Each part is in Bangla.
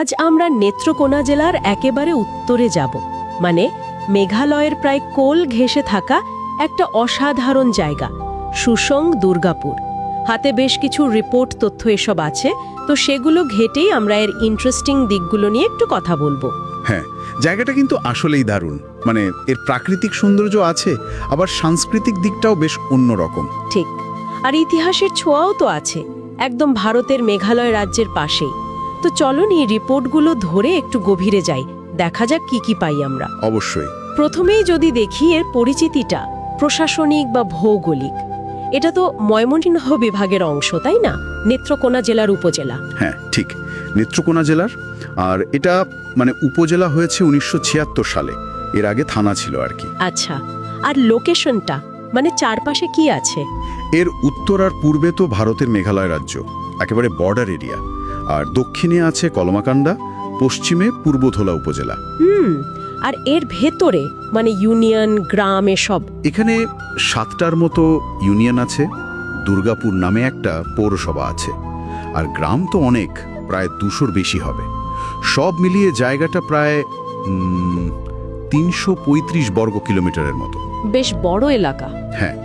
আজ আমরা নেত্রকোনা জেলার একেবারে উত্তরে যাব, মানে মেঘালয়ের প্রায় কোল ঘেঁষে থাকা একটা অসাধারণ জায়গা, শুসং দুর্গাপুর। হাতে বেশ কিছু রিপোর্ট তথ্য এসব আছে, তো সেগুলো ঘেটেই আমরা এর ইন্টারেস্টিং দিকগুলো নিয়ে একটু কথা বলবো। হ্যাঁ, জায়গাটা কিন্তু আসলেই দারুণ। মানে এর প্রাকৃতিক সৌন্দর্য আছে, আবার সাংস্কৃতিক দিকটাও বেশ অন্যরকম। ঠিক, আর ইতিহাসের ছোঁয়াও তো আছে, একদম ভারতের মেঘালয় রাজ্যের পাশেই। তো চলুন এই রিপোর্টগুলো ধরে একটু গভীরে যাই, দেখা যাক কি কি পাই আমরা। অবশ্যই। প্রথমেই যদি দেখি এর পরিচিতিটা, প্রশাসনিক বা ভৌগোলিক, এটা তো ময়মনসিংহ বিভাগের অংশ, তাই না? নেত্রকোনা জেলার উপজেলা। হ্যাঁ ঠিক, নেত্রকোনা জেলার। আর এটা মানে উপজেলা হয়েছে 1976 সালে, এর আগে থানা ছিল আর কি। আচ্ছা, আর লোকেশনটা, মানে চারপাশে কি আছে? এর উত্তর আর পূর্বে তো ভারতের মেঘালয় রাজ্য, একেবারে বর্ডার এরিয়া। আর দক্ষিণে আছে কলমাকান্দা, পশ্চিমে পূর্বধোলা উপজেলা। আর এর ভেতরে মানে ইউনিয়ন, গ্রাম এসব? এখানে 7টার মতো ইউনিয়ন আছে, দুর্গাপুর নামে একটা পৌরসভা আছে, আর গ্রাম তো অনেক, প্রায় 200-র বেশি হবে। সব মিলিয়ে জায়গাটা প্রায় 335 বর্গ কিলোমিটারের মতো। বেশ বড় এলাকা। হ্যাঁ,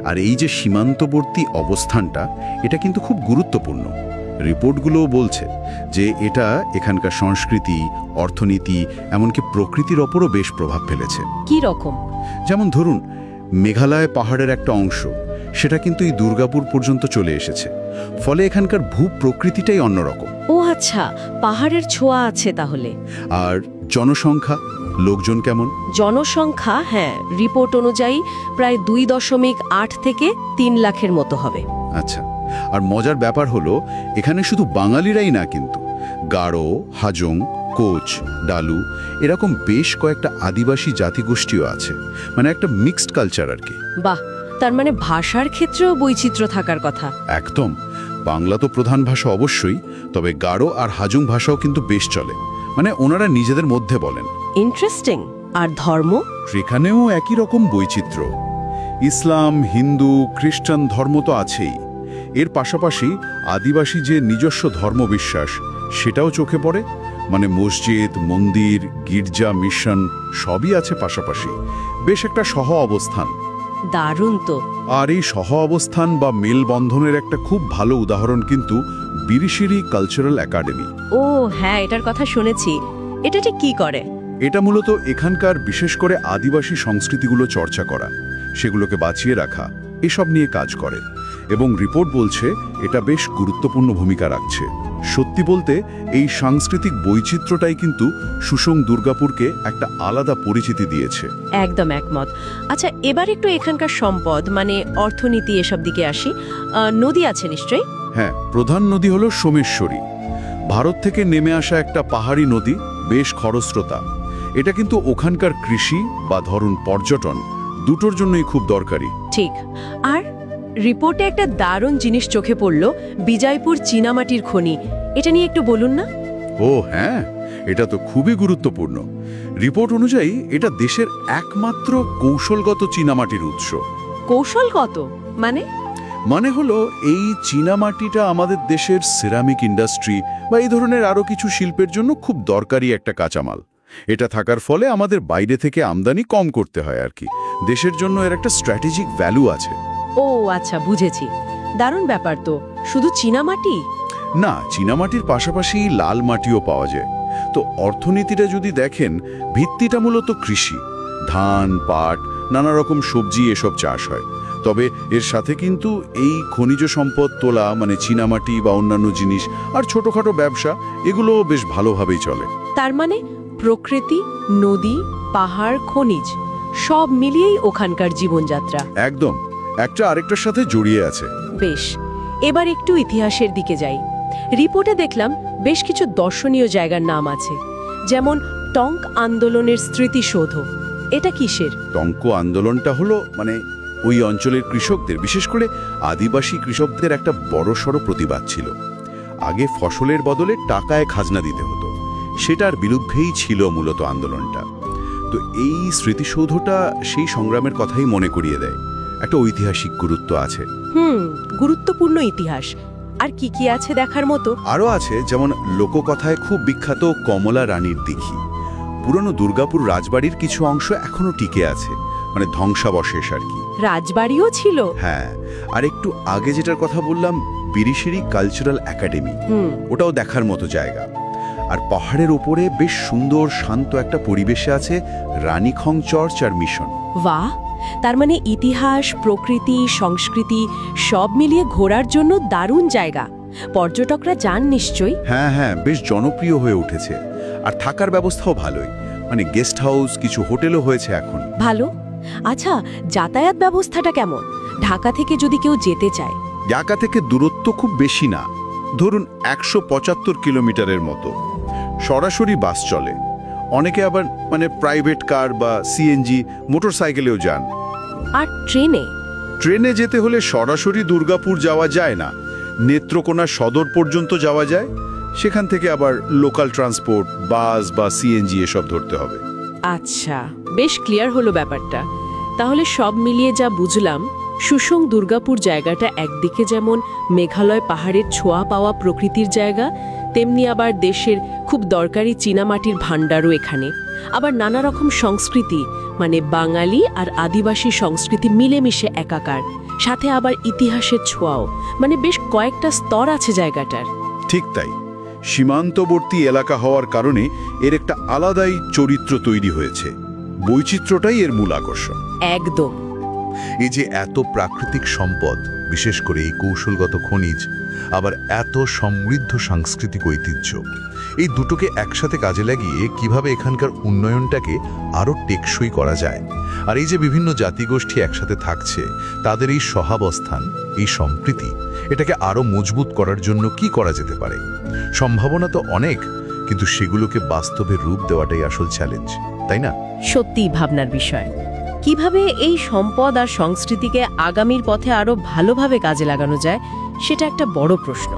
আর এই যে সীমান্তবর্তী অবস্থানটা, এটা কিন্তু খুব গুরুত্বপূর্ণ। রিপোর্টগুলোও বলছে যে এটা এখানকার সংস্কৃতি, অর্থনীতি, এমনকি প্রকৃতির ওপরও বেশ প্রভাব ফেলেছে। কি রকম? যেমন ধরুন, মেঘালয় পাহাড়ের একটা অংশ, সেটা কিন্তু এই দুর্গাপুর পর্যন্ত চলে এসেছে। ফলে এখানকার ভূপ্রকৃতিটাই অন্যরকম। ও আচ্ছা, পাহাড়ের ছোঁয়া আছে তাহলে। আর জনসংখ্যা, লোকজন কেমন? জনসংখ্যা, হ্যাঁ, রিপোর্ট অনুযায়ী প্রায় 2.8 থেকে 3 লাখের মতো হবে। আচ্ছা, আর মজার ব্যাপার হলো এখানে শুধু বাঙালিরাই না, কিন্তু গারো, হাজং, কোচ, ডালু এরকম বেশ কয়েকটা আদিবাসী জাতিগোষ্ঠীও আছে। মানে একটা মিক্সড কালচার আর কি। বাহ, তার মানে ভাষার ক্ষেত্রেও বৈচিত্র্য থাকার কথা। একদম। বাংলা তো প্রধান ভাষা অবশ্যই, তবে গারো আর হাজং ভাষাও কিন্তু বেশ চলে, মানে ওনারা নিজেদের মধ্যে বলেন। ইন্টারেস্টিং। আর ধর্ম? সেখানেও একই রকম বৈচিত্র্য। ইসলাম, হিন্দু, খ্রিস্টান ধর্ম তো আছেই, এর পাশাপাশি আদিবাসী যে নিজস্ব ধর্মবিশ্বাস, সেটাও চোখে পড়ে। মানে মসজিদ, মন্দির, গির্জা, মিশন সবই আছে পাশাপাশি। বেশ একটা সহ অবস্থান। দারুণ তো। আর এই সহ অবস্থান বা মেলবন্ধনের একটা খুব ভালো উদাহরণ কিন্তু বিরিশিরি কালচারাল একাডেমি। ও হ্যাঁ, এটার কথা শুনেছি। এটা ঠিক কি করে? এটা মূলত এখানকার বিশেষ করে আদিবাসী সংস্কৃতিগুলো চর্চা করা, সেগুলোকে বাঁচিয়ে রাখা, এসব নিয়ে কাজ করে। এবং রিপোর্ট বলছে এটা বেশ গুরুত্বপূর্ণ ভূমিকা রাখছে। সত্যি বলতে এই সাংস্কৃতিক বৈচিত্র্যটাই কিন্তু শুসং দুর্গাপুরকে একটা আলাদা পরিচিতি দিয়েছে। একদম একমত। আচ্ছা, এবার একটু এখানকার সম্পদ, মানে অর্থনীতি, এসব দিকে আসি। নদী আছে নিশ্চয়ই? হ্যাঁ, প্রধান নদী হলো সোমেশ্বরী, ভারত থেকে নেমে আসা একটা পাহাড়ি নদী, বেশ খরস্রোতা। এটা কিন্তু ওখানকার কৃষি বা ধরুন পর্যটন দুটোর জন্যই খুব দরকারি। ঠিক। আর রিপোর্টে একটা দারুণ জিনিস চোখে পড়ল, বিজয়পুর চীনামাটির খনি। এটা নিয়ে একটু বলুন না। ও হ্যাঁ, এটা তো খুবই গুরুত্বপূর্ণ। রিপোর্ট অনুযায়ী এটা দেশের একমাত্র কৌশলগত চীনামাটির উৎস। কৌশলগত মানে হলো এই চীনামাটিটা আমাদের দেশের সিরামিক ইন্ডাস্ট্রি বা এই ধরনের আরো কিছু শিল্পের জন্য খুব দরকারি একটা কাঁচামাল। এটা থাকার ফলে আমাদের বাইরে থেকে আমদানি কম করতে হয় আর কি। দেশের জন্য এর একটা স্ট্র্যাটেজিক ভ্যালু আছে। ও আচ্ছা, বুঝেছি। দারুণ ব্যাপার তো। শুধু চীনামাটি না, চীনামাটির পাশাপাশি লাল মাটিও পাওয়া যায়। তো অর্থনীতিটা যদি দেখেন, ভিত্তিটা মূলত কৃষি, ধান, পাট, নানা রকম সবজি এসব চাষ হয়। তবে এর সাথে কিন্তু এই খনিজ সম্পদ তোলা, মানে চীনামাটি বা অন্যান্য জিনিস, আর ছোটখাটো ব্যবসা, এগুলোও বেশ ভালোভাবেই চলে। তার মানে প্রকৃতি, নদী, পাহাড়, খনিজ সব মিলিয়েই ওখানকার জীবনযাত্রা একদম একটা আরেকটার সাথে জড়িয়ে আছে। বেশ, এবার একটু ইতিহাসের দিকে যাই। রিপোর্টে দেখলাম বেশ কিছু দর্শনীয় জায়গার নাম আছে, যেমন টঙ্ক আন্দোলনের স্মৃতিসৌধ। এটা কিসের? টঙ্ক আন্দোলনটা হলো মানে ওই অঞ্চলের কৃষকদের, বিশেষ করে আদিবাসী কৃষকদের একটা বড়সড় প্রতিবাদ ছিল। আগে ফসলের বদলে টাকায় খাজনা দিতে হতো, সেটার বিরুদ্ধেই ছিল মূলত আন্দোলনটা। তো এই স্মৃতিসৌধটা সেই সংগ্রামের কথাই মনে করিয়ে দেয়। একটা ঐতিহাসিক গুরুত্ব আছে। গুরুত্বপূর্ণ ইতিহাস। আর কি কি আছে দেখার মতো? আরও আছে, যেমন লোককথায় খুব বিখ্যাত কমলা রানীর দিঘি। পুরনো দুর্গাপুর রাজবাড়ির কিছু অংশ এখনো টিকে আছে, মানে ধ্বংসাবশেষ আর কি। রাজবাড়িও ছিল? হ্যাঁ, আর একটু আগে যেটার কথা বললাম, বিরিশিরি কালচারাল একাডেমি, ওটাও দেখার মতো জায়গা। আর পাহাড়ের ওপরে বেশ সুন্দর শান্ত একটা পরিবেশে আছে রানীখং চার্চ আর মিশন। বাহ, তার মানে ইতিহাস, প্রকৃতি, সংস্কৃতি সব মিলিয়ে ঘোরার জন্য দারুণ জায়গা। পর্যটকরা যান নিশ্চয়ই? হ্যাঁ হ্যাঁ, বেশ জনপ্রিয় হয়ে উঠেছে। আর থাকার ব্যবস্থাও ভালোই, মানে গেস্ট হাউস, কিছু হোটেলও হয়েছে এখন। ভালো। আচ্ছা, যাতায়াত ব্যবস্থাটা কেমন? ঢাকা থেকে যদি কেউ যেতে চায়? ঢাকা থেকে দূরত্ব খুব বেশি না, ধরুন ১৭৫ কিলোমিটারের মতো। সরাসরি বাস চলে, অনেকে আবার মানে প্রাইভেট কার বা সিএনজি মোটরসাইকেলেও যান। আর ট্রেনে? ট্রেনে যেতে হলে সরাসরি দুর্গাপুর যাওয়া যায় না, নেত্রকোনা সদর পর্যন্ত যাওয়া যায়, সেখান থেকে আবার লোকাল ট্রান্সপোর্ট, বাস বা সিএনজি এসব ধরতে হবে। আচ্ছা, বেশ ক্লিয়ার হলো ব্যাপারটা। তাহলে সব মিলিয়ে যা বুঝলাম, সুসং দুর্গাপুর জায়গাটা একদিকে যেমন মেঘালয় পাহাড়ের ছোঁয়া পাওয়া প্রকৃতির জায়গা, তেমনি আবার দেশের খুব দরকারি চীনামাটির ভাণ্ডারও এখানে। আবার নানা রকম সংস্কৃতি, মানে বাঙালি আর আদিবাসী সংস্কৃতি মিলেমিশে একাকার, সাথে আবার ইতিহাসের ছোঁয়াও, মানে বেশ কয়েকটা স্তর আছে জায়গাটার। ঠিক তাই, সীমান্তবর্তী এলাকা হওয়ার কারণে এর একটা আলাদাই চরিত্র তৈরি হয়েছে। বৈচিত্র্যটাই এর মূল আকর্ষণ। একদম। এই যে এত প্রাকৃতিক সম্পদ, বিশেষ করে এই কৌশলগত খনিজ, আবার এত সমৃদ্ধ সাংস্কৃতিক ঐতিহ্য, এই দুটোকে একসাথে কাজে লাগিয়ে কিভাবে এখানকার উন্নয়নটাকে আরও টেকসই করা যায়, আর এই যে বিভিন্ন জাতিগোষ্ঠী একসাথে থাকছে, তাদের এই সহাবস্থান, এই সম্প্রীতি, এটাকে আরও মজবুত করার জন্য কি করা যেতে পারে? সম্ভাবনা তো অনেক, কিন্তু সেগুলোকে বাস্তবে রূপ দেওয়াটাই আসল চ্যালেঞ্জ, তাই না? সত্যিই ভাবনার বিষয়। কিভাবে এই সম্পদ আর সংস্কৃতিকে আগামীর পথে আরো ভালোভাবে কাজে লাগানো যায়, সেটা একটা বড় প্রশ্ন।